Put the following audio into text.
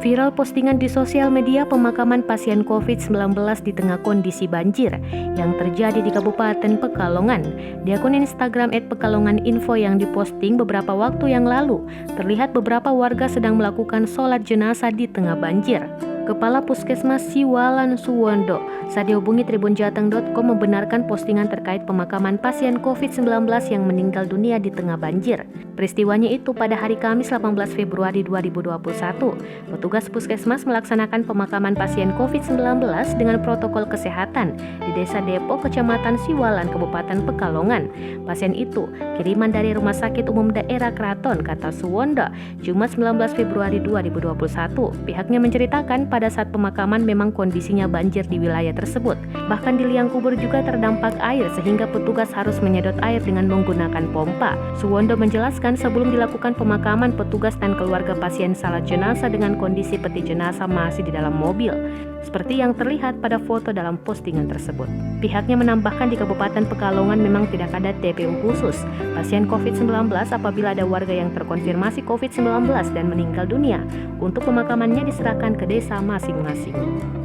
Viral postingan di sosial media pemakaman pasien COVID-19 di tengah kondisi banjir yang terjadi di Kabupaten Pekalongan. Di akun Instagram @pekalonganinfo yang diposting beberapa waktu yang lalu, terlihat beberapa warga sedang melakukan sholat jenazah di tengah banjir. Kepala Puskesmas Siwalan Suwondo saat dihubungi tribunjateng.com membenarkan postingan terkait pemakaman pasien COVID-19 yang meninggal dunia di tengah banjir. Peristiwanya itu pada hari Kamis 18 Februari 2021. Petugas Puskesmas melaksanakan pemakaman pasien COVID-19 dengan protokol kesehatan di Desa Depok, Kecamatan Siwalan, Kabupaten Pekalongan. Pasien itu kiriman dari Rumah Sakit Umum Daerah Kraton, kata Suwondo, Jumat 19 Februari 2021. Pihaknya menceritakan pada saat pemakaman memang kondisinya banjir di wilayah tersebut. Bahkan di liang kubur juga terdampak air sehingga petugas harus menyedot air dengan menggunakan pompa. Suwondo menjelaskan sebelum dilakukan pemakaman, petugas dan keluarga pasien salat jenazah dengan kondisi peti jenazah masih di dalam mobil, seperti yang terlihat pada foto dalam postingan tersebut. Pihaknya menambahkan di Kabupaten Pekalongan memang tidak ada TPU khusus pasien COVID-19 apabila ada warga yang terkonfirmasi COVID-19 dan meninggal dunia. Untuk pemakamannya diserahkan ke desa masing-masing.